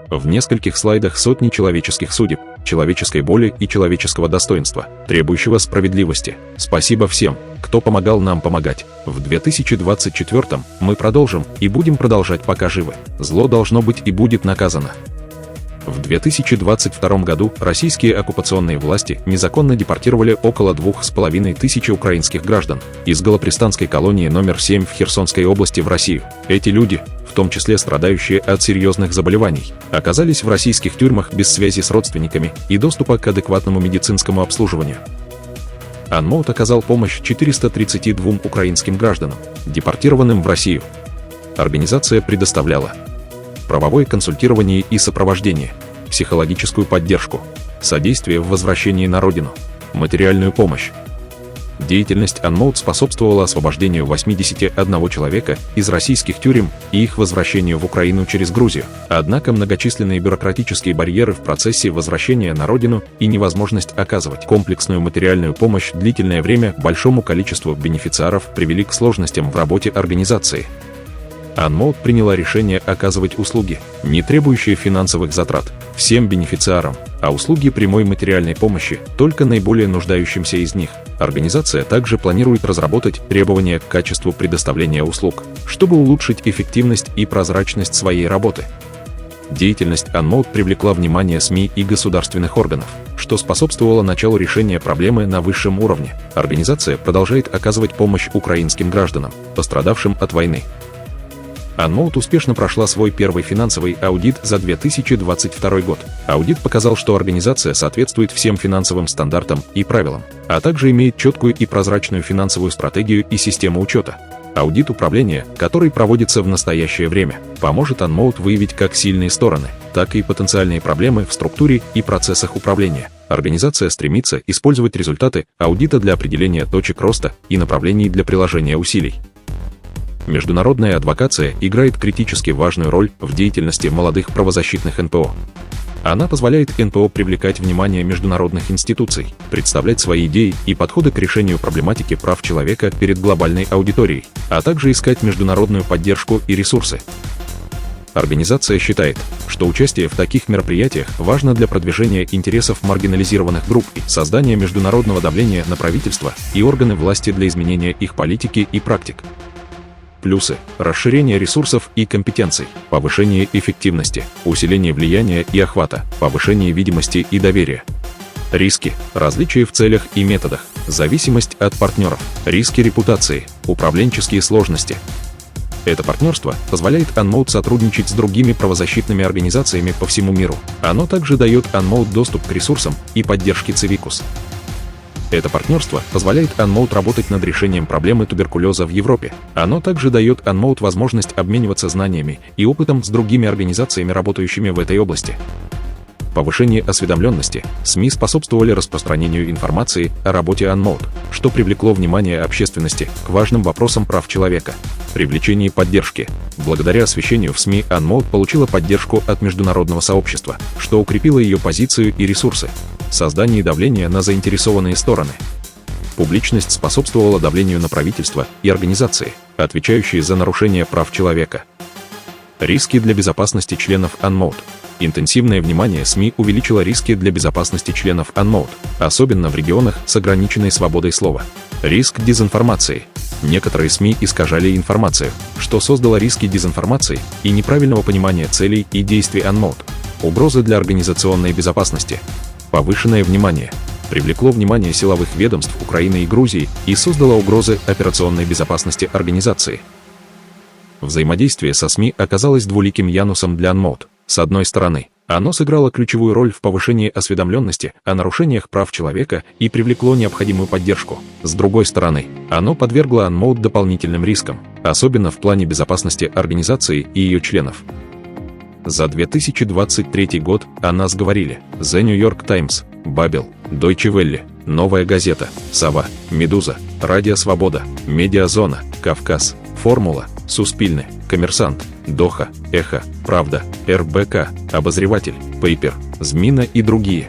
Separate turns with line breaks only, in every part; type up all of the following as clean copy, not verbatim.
В нескольких слайдах сотни человеческих судеб, человеческой боли и человеческого достоинства, требующего справедливости. Спасибо всем, кто помогал нам помогать. В 2024 мы продолжим и будем продолжать, пока живы. Зло должно быть и будет наказано. В 2022 году российские оккупационные власти незаконно депортировали около 2500 украинских граждан из Голопристанской колонии номер 7 в Херсонской области в Россию. Эти люди, в том числе страдающие от серьезных заболеваний, оказались в российских тюрьмах без связи с родственниками и доступа к адекватному медицинскому обслуживанию. АНМОУТ оказал помощь 432 украинским гражданам, депортированным в Россию. Организация предоставляла правовое консультирование и сопровождение, психологическую поддержку, содействие в возвращении на родину, материальную помощь. Деятельность АНМОУТ способствовала освобождению 81 человека из российских тюрем и их возвращению в Украину через Грузию. Однако многочисленные бюрократические барьеры в процессе возвращения на родину и невозможность оказывать комплексную материальную помощь длительное время большому количеству бенефициаров привели к сложностям в работе организации. АНМОУТ приняла решение оказывать услуги, не требующие финансовых затрат, всем бенефициарам, а услуги прямой материальной помощи только наиболее нуждающимся из них. Организация также планирует разработать требования к качеству предоставления услуг, чтобы улучшить эффективность и прозрачность своей работы. Деятельность АНМОУТ привлекла внимание СМИ и государственных органов, что способствовало началу решения проблемы на высшем уровне. Организация продолжает оказывать помощь украинским гражданам, пострадавшим от войны. АНМОУТ успешно прошла свой первый финансовый аудит за 2022 год. Аудит показал, что организация соответствует всем финансовым стандартам и правилам, а также имеет четкую и прозрачную финансовую стратегию и систему учета. Аудит управления, который проводится в настоящее время, поможет АНМОУТ выявить как сильные стороны, так и потенциальные проблемы в структуре и процессах управления. Организация стремится использовать результаты аудита для определения точек роста и направлений для приложения усилий. Международная адвокация играет критически важную роль в деятельности молодых правозащитных НПО. Она позволяет НПО привлекать внимание международных институций, представлять свои идеи и подходы к решению проблематики прав человека перед глобальной аудиторией, а также искать международную поддержку и ресурсы. Организация считает, что участие в таких мероприятиях важно для продвижения интересов маргинализированных групп и создания международного давления на правительства и органы власти для изменения их политики и практик. Плюсы – расширение ресурсов и компетенций, повышение эффективности, усиление влияния и охвата, повышение видимости и доверия. Риски – различия в целях и методах, зависимость от партнеров, риски репутации, управленческие сложности. Это партнерство позволяет АНМОУТ сотрудничать с другими правозащитными организациями по всему миру. Оно также дает АНМОУТ доступ к ресурсам и поддержке Civicus. Это партнерство позволяет АНМОУТ работать над решением проблемы туберкулеза в Европе. Оно также дает АНМОУТ возможность обмениваться знаниями и опытом с другими организациями, работающими в этой области. Повышение осведомленности. СМИ способствовали распространению информации о работе АНМОУТ, что привлекло внимание общественности к важным вопросам прав человека. Привлечение поддержки. Благодаря освещению в СМИ АНМОУТ получила поддержку от международного сообщества, что укрепило ее позицию и ресурсы. Создание давления на заинтересованные стороны. Публичность способствовала давлению на правительства и организации, отвечающие за нарушение прав человека. Риски для безопасности членов АНМОУТ. Интенсивное внимание СМИ увеличило риски для безопасности членов АНМОУТ, особенно в регионах с ограниченной свободой слова. Риск дезинформации. Некоторые СМИ искажали информацию, что создало риски дезинформации и неправильного понимания целей и действий АНМОУТ. Угрозы для организационной безопасности. Повышенное внимание привлекло внимание силовых ведомств Украины и Грузии и создало угрозы операционной безопасности организации. Взаимодействие со СМИ оказалось двуликим янусом для АНМОУТ. С одной стороны, оно сыграло ключевую роль в повышении осведомленности о нарушениях прав человека и привлекло необходимую поддержку. С другой стороны, оно подвергло АНМОУТ дополнительным рискам, особенно в плане безопасности организации и ее членов. За 2023 год о нас говорили The New York Times, Бабел, Deutsche Welle, Новая газета, Сова, Медуза, Радио Свобода, Медиазона, Кавказ, Формула, Суспильне, Коммерсант, Доха, Эхо, Правда, РБК, Обозреватель, Пейпер, ЗМИна и другие.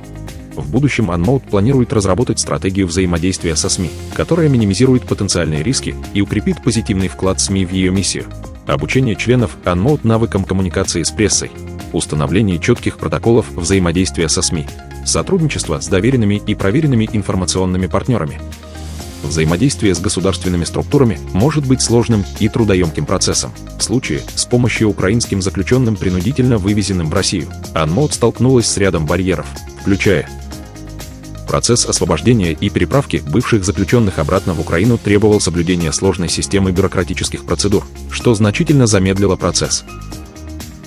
В будущем АНМОУТ планирует разработать стратегию взаимодействия со СМИ, которая минимизирует потенциальные риски и укрепит позитивный вклад СМИ в ее миссию. Обучение членов АНМОУТ навыкам коммуникации с прессой. установление четких протоколов взаимодействия со СМИ, сотрудничество с доверенными и проверенными информационными партнерами. Взаимодействие с государственными структурами может быть сложным и трудоемким процессом. В случае с помощью украинским заключенным, принудительно вывезенным в Россию, АНМОД столкнулась с рядом барьеров, включая процесс освобождения и переправки бывших заключенных обратно в Украину требовал соблюдения сложной системы бюрократических процедур, что значительно замедлило процесс.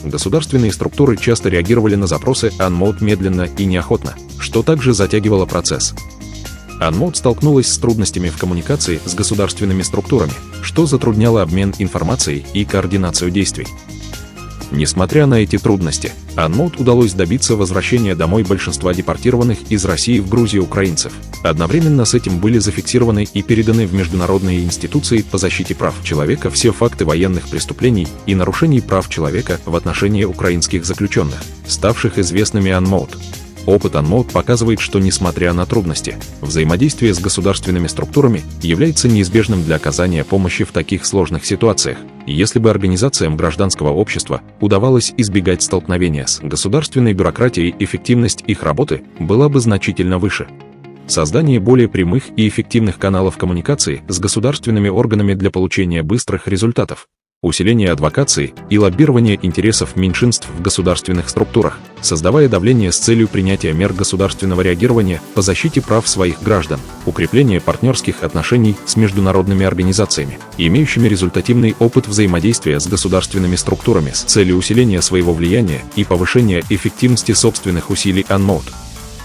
Государственные структуры часто реагировали на запросы АНМОД медленно и неохотно, что также затягивало процесс. АНМОД столкнулась с трудностями в коммуникации с государственными структурами, что затрудняло обмен информацией и координацию действий. Несмотря на эти трудности, АНМОД удалось добиться возвращения домой большинства депортированных из России в Грузию украинцев. Одновременно с этим были зафиксированы и переданы в международные институции по защите прав человека все факты военных преступлений и нарушений прав человека в отношении украинских заключенных, ставших известными АНМОД. Опыт АНМОД показывает, что, несмотря на трудности, взаимодействие с государственными структурами является неизбежным для оказания помощи в таких сложных ситуациях. Если бы организациям гражданского общества удавалось избегать столкновения с государственной бюрократией, эффективность их работы была бы значительно выше. Создание более прямых и эффективных каналов коммуникации с государственными органами для получения быстрых результатов. Усиление адвокации и лоббирование интересов меньшинств в государственных структурах, создавая давление с целью принятия мер государственного реагирования по защите прав своих граждан, укрепление партнерских отношений с международными организациями, имеющими результативный опыт взаимодействия с государственными структурами с целью усиления своего влияния и повышения эффективности собственных усилий АНМОД.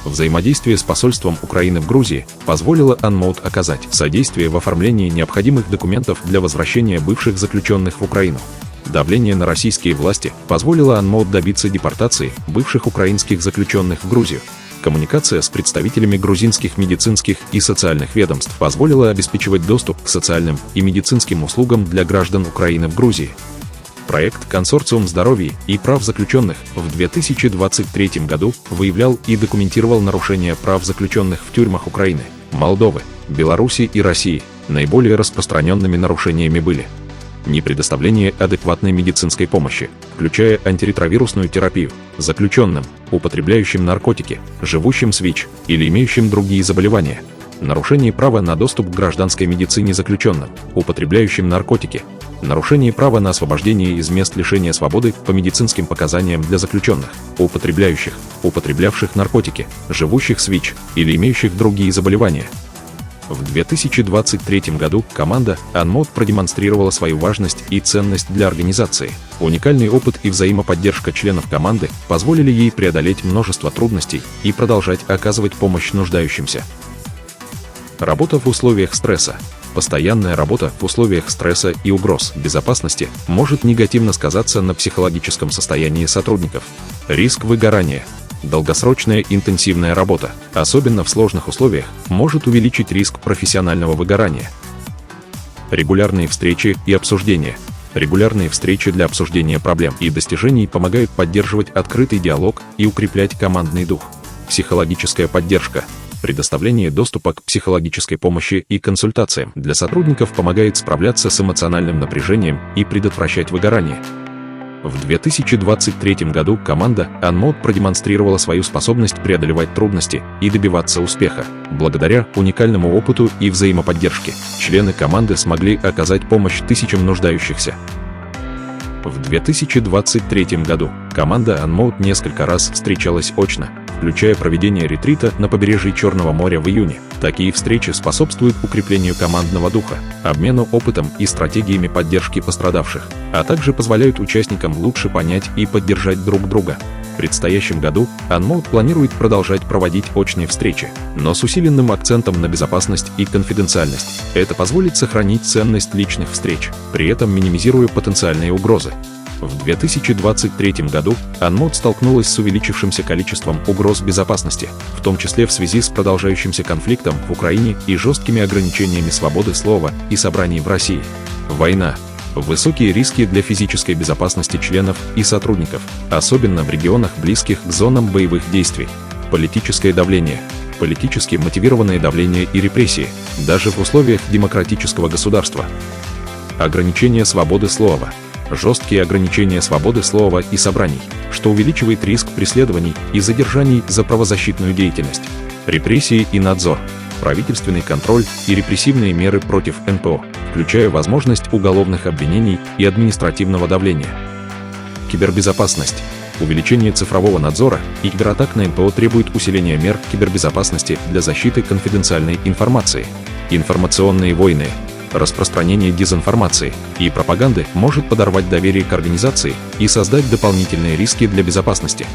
Взаимодействие с посольством Украины в Грузии позволило АНМОД оказать содействие в оформлении необходимых документов для возвращения бывших заключенных в Украину. Давление на российские власти позволило АНМОД добиться депортации бывших украинских заключенных в Грузию. Коммуникация с представителями грузинских медицинских и социальных ведомств позволила обеспечивать доступ к социальным и медицинским услугам для граждан Украины в Грузии. Проект «Консорциум здоровья и прав заключенных» в 2023 году выявлял и документировал нарушения прав заключенных в тюрьмах Украины, Молдовы, Беларуси и России. Наиболее распространенными нарушениями были непредоставление адекватной медицинской помощи, включая антиретровирусную терапию, заключенным, употребляющим наркотики, живущим с ВИЧ или имеющим другие заболевания, нарушение права на доступ к гражданской медицине заключенным, употребляющим наркотики, нарушение права на освобождение из мест лишения свободы по медицинским показаниям для заключенных, употреблявших наркотики, живущих с ВИЧ или имеющих другие заболевания. В 2023 году команда АНМОД продемонстрировала свою важность и ценность для организации. Уникальный опыт и взаимоподдержка членов команды позволили ей преодолеть множество трудностей и продолжать оказывать помощь нуждающимся. Работа в условиях стресса. Постоянная работа в условиях стресса и угроз безопасности может негативно сказаться на психологическом состоянии сотрудников. Риск выгорания. Долгосрочная интенсивная работа, особенно в сложных условиях, может увеличить риск профессионального выгорания. Регулярные встречи и обсуждения. Регулярные встречи для обсуждения проблем и достижений помогают поддерживать открытый диалог и укреплять командный дух. Психологическая поддержка. Предоставление доступа к психологической помощи и консультациям для сотрудников помогает справляться с эмоциональным напряжением и предотвращать выгорание. В 2023 году команда АНМОД продемонстрировала свою способность преодолевать трудности и добиваться успеха. Благодаря уникальному опыту и взаимоподдержке, члены команды смогли оказать помощь тысячам нуждающихся. В 2023 году команда АНМОД несколько раз встречалась очно, включая проведение ретрита на побережье Черного моря в июне. Такие встречи способствуют укреплению командного духа, обмену опытом и стратегиями поддержки пострадавших, а также позволяют участникам лучше понять и поддержать друг друга. В предстоящем году АНМОД планирует продолжать проводить очные встречи, но с усиленным акцентом на безопасность и конфиденциальность. Это позволит сохранить ценность личных встреч, при этом минимизируя потенциальные угрозы. В 2023 году АНМОД столкнулась с увеличившимся количеством угроз безопасности, в том числе в связи с продолжающимся конфликтом в Украине и жесткими ограничениями свободы слова и собраний в России. Война. Высокие риски для физической безопасности членов и сотрудников, особенно в регионах, близких к зонам боевых действий. Политическое давление. Политически мотивированное давление и репрессии, даже в условиях демократического государства. Ограничение свободы слова. жесткие ограничения свободы слова и собраний, что увеличивает риск преследований и задержаний за правозащитную деятельность, репрессии и надзор, правительственный контроль и репрессивные меры против НПО, включая возможность уголовных обвинений и административного давления. Кибербезопасность. Увеличение цифрового надзора и кибератак на НПО требует усиления мер кибербезопасности для защиты конфиденциальной информации. Информационные войны, распространение дезинформации и пропаганды может подорвать доверие к организации и создать дополнительные риски для безопасности.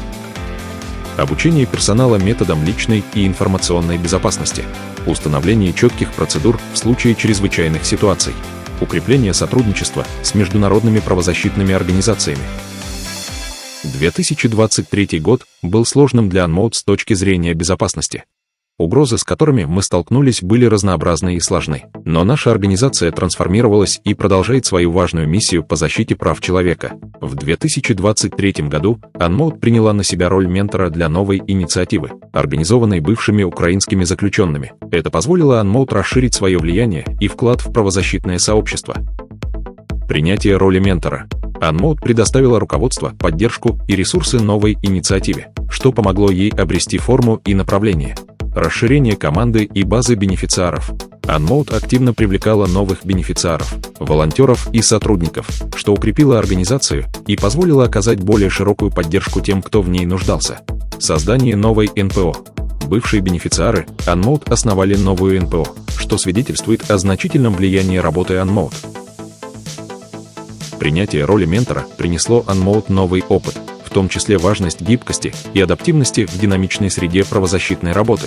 Обучение персонала методам личной и информационной безопасности, установление четких процедур в случае чрезвычайных ситуаций, укрепление сотрудничества с международными правозащитными организациями. 2023 год был сложным для Unmode с точки зрения безопасности. Угрозы, с которыми мы столкнулись, были разнообразны и сложны, но наша организация трансформировалась и продолжает свою важную миссию по защите прав человека. В 2023 году Unmode приняла на себя роль ментора для новой инициативы, организованной бывшими украинскими заключенными. Это позволило Unmode расширить свое влияние и вклад в правозащитное сообщество. Принятие роли ментора. Unmode предоставила руководство, поддержку и ресурсы новой инициативе, что помогло ей обрести форму и направление. Расширение команды и базы бенефициаров. Unmode активно привлекала новых бенефициаров, волонтеров и сотрудников, что укрепило организацию и позволило оказать более широкую поддержку тем, кто в ней нуждался. Создание новой НПО. Бывшие бенефициары Unmode основали новую НПО, что свидетельствует о значительном влиянии работы Unmode. Принятие роли ментора принесло Unmode новый опыт, в том числе важность гибкости и адаптивности в динамичной среде правозащитной работы.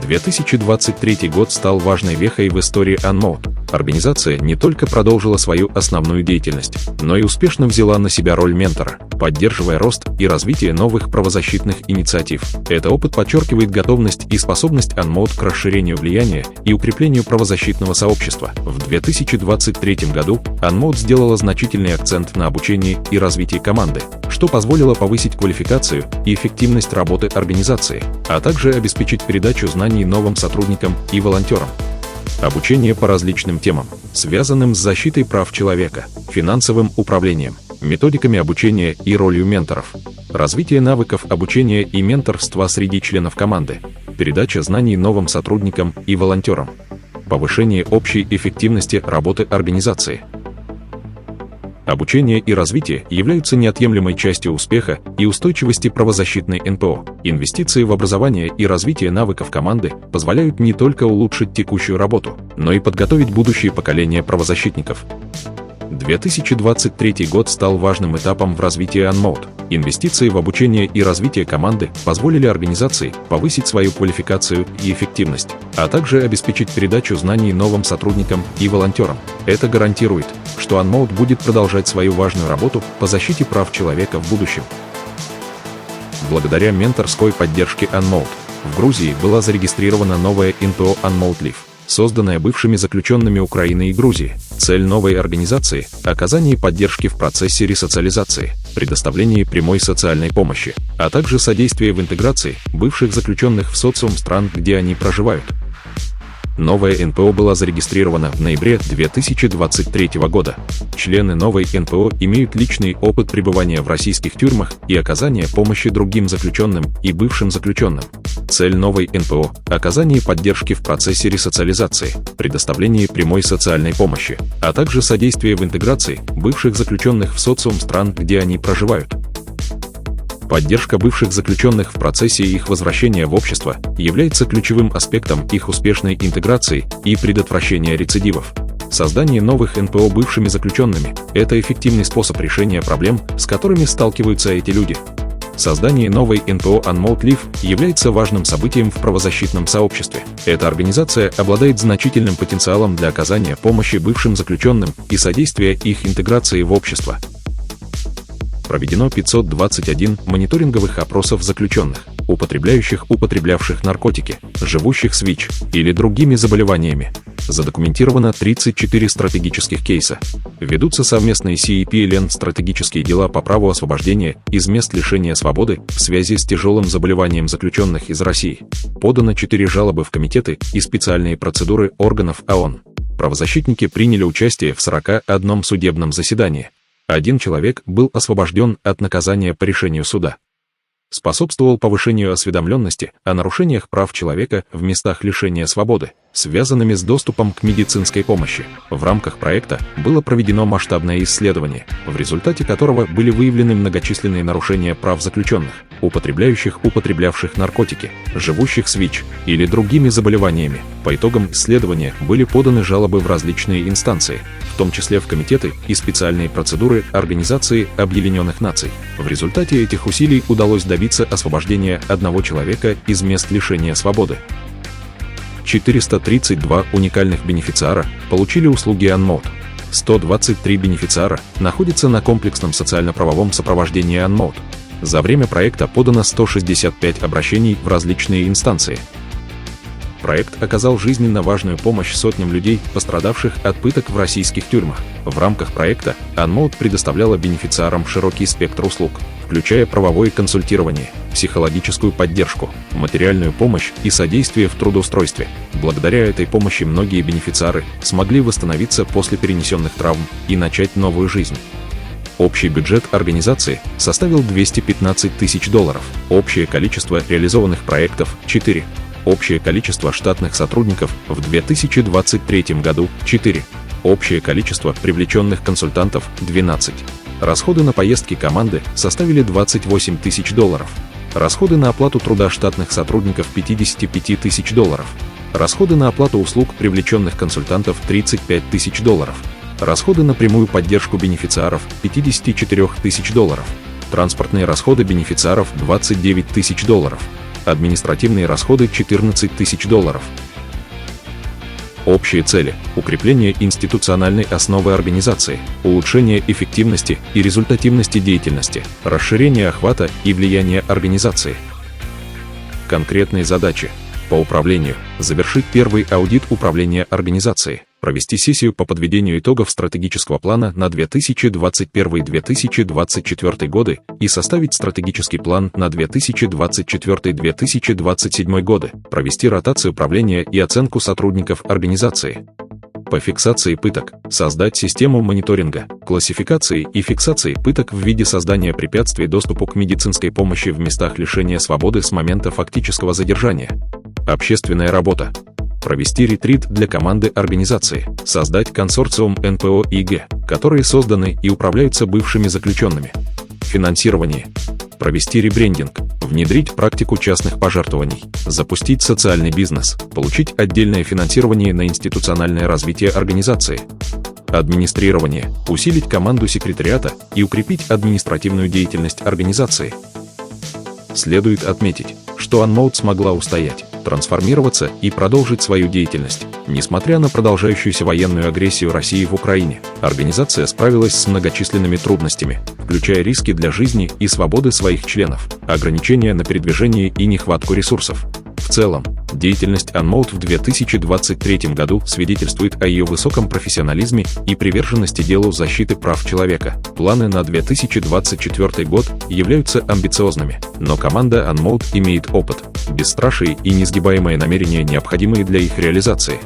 2023 год стал важной вехой в истории Unmode. Организация не только продолжила свою основную деятельность, но и успешно взяла на себя роль ментора, поддерживая рост и развитие новых правозащитных инициатив. Этот опыт подчеркивает готовность и способность Unmode к расширению влияния и укреплению правозащитного сообщества. В 2023 году Unmode сделала значительный акцент на обучении и развитии команды, что позволило повысить квалификацию и эффективность работы организации, а также обеспечить передачу знаний новым сотрудникам и волонтерам. Обучение по различным темам, связанным с защитой прав человека, финансовым управлением, методиками обучения и ролью менторов, развитие навыков обучения и менторства среди членов команды, передача знаний новым сотрудникам и волонтерам, повышение общей эффективности работы организации. Обучение и развитие являются неотъемлемой частью успеха и устойчивости правозащитной НПО. Инвестиции в образование и развитие навыков команды позволяют не только улучшить текущую работу, но и подготовить будущие поколения правозащитников. 2023 год стал важным этапом в развитии Unmode. Инвестиции в обучение и развитие команды позволили организации повысить свою квалификацию и эффективность, а также обеспечить передачу знаний новым сотрудникам и волонтерам. Это гарантирует, что Unmode будет продолжать свою важную работу по защите прав человека в будущем. Благодаря менторской поддержке Unmode в Грузии была зарегистрирована новая НПО Unmode Live, созданная бывшими заключенными Украины и Грузии. Цель новой организации – оказание поддержки в процессе ресоциализации, предоставление прямой социальной помощи, а также содействие в интеграции бывших заключенных в социум стран, где они проживают. Новая НПО была зарегистрирована в ноябре 2023 года. Члены новой НПО имеют личный опыт пребывания в российских тюрьмах и оказания помощи другим заключенным и бывшим заключенным. Цель новой НПО – оказание поддержки в процессе ресоциализации, предоставление прямой социальной помощи, а также содействие в интеграции бывших заключенных в социум стран, где они проживают. Поддержка бывших заключенных в процессе их возвращения в общество является ключевым аспектом их успешной интеграции и предотвращения рецидивов. Создание новых НПО бывшими заключенными – это эффективный способ решения проблем, с которыми сталкиваются эти люди. Создание новой НПО Unmode Live является важным событием в правозащитном сообществе. Эта организация обладает значительным потенциалом для оказания помощи бывшим заключенным и содействия их интеграции в общество. Проведено 521 мониторинговых опросов заключенных, употреблявших наркотики, живущих с ВИЧ или другими заболеваниями. Задокументировано 34 стратегических кейса. Ведутся совместные CEPLN стратегические дела по праву освобождения из мест лишения свободы в связи с тяжелым заболеванием заключенных из России. Подано 4 жалобы в комитеты и специальные процедуры органов ООН. Правозащитники приняли участие в 41 судебном заседании. Один человек был освобожден от наказания по решению суда. Способствовал повышению осведомленности о нарушениях прав человека в местах лишения свободы, связанными с доступом к медицинской помощи. В рамках проекта было проведено масштабное исследование, в результате которого были выявлены многочисленные нарушения прав заключенных, употреблявших наркотики, живущих с ВИЧ или другими заболеваниями. По итогам исследования были поданы жалобы в различные инстанции, в том числе в комитеты и специальные процедуры Организации Объединенных Наций. В результате этих усилий удалось добиться освобождения одного человека из мест лишения свободы. 432 уникальных бенефициара получили услуги Unmode. 123 бенефициара находятся на комплексном социально-правовом сопровождении Unmode. За время проекта подано 165 обращений в различные инстанции. Проект оказал жизненно важную помощь сотням людей, пострадавших от пыток в российских тюрьмах. В рамках проекта Unmode предоставляла бенефициарам широкий спектр услуг, включая правовое консультирование, психологическую поддержку, материальную помощь и содействие в трудоустройстве. Благодаря этой помощи многие бенефициары смогли восстановиться после перенесенных травм и начать новую жизнь. Общий бюджет организации составил $215 тысяч. Общее количество реализованных проектов – 4. Общее количество штатных сотрудников в 2023 году – 4. Общее количество привлеченных консультантов – 12. Расходы на поездки команды составили $28 тысяч. Расходы на оплату труда штатных сотрудников – $55 тысяч. Расходы на оплату услуг привлеченных консультантов – $35 тысяч. Расходы на прямую поддержку бенефициаров – $54 тысяч. Транспортные расходы бенефициаров – $29 тысяч. Административные расходы – $14 тысяч. Общие цели – укрепление институциональной основы организации, улучшение эффективности и результативности деятельности, расширение охвата и влияния организации. Конкретные задачи: по управлению – завершить первый аудит управления организацией, провести сессию по подведению итогов стратегического плана на 2021-2024 годы и составить стратегический план на 2024-2027 годы, провести ротацию управления и оценку сотрудников организации. По фиксации пыток – создать систему мониторинга, классификации и фиксации пыток в виде создания препятствий доступу к медицинской помощи в местах лишения свободы с момента фактического задержания. Общественная работа. Провести ретрит для команды организации, создать консорциум НПО и ИГ, которые созданы и управляются бывшими заключенными. Финансирование. Провести ребрендинг, внедрить практику частных пожертвований, запустить социальный бизнес, получить отдельное финансирование на институциональное развитие организации. Администрирование. Усилить команду секретариата и укрепить административную деятельность организации. Следует отметить, что Unmode смогла устоять, трансформироваться и продолжить свою деятельность. Несмотря на продолжающуюся военную агрессию России в Украине, организация справилась с многочисленными трудностями, включая риски для жизни и свободы своих членов, ограничения на передвижение и нехватку ресурсов. В целом, деятельность Unmode в 2023 году свидетельствует о ее высоком профессионализме и приверженности делу защиты прав человека. Планы на 2024 год являются амбициозными, но команда Unmode имеет опыт, бесстрашие и несгибаемое намерение, необходимые для их реализации.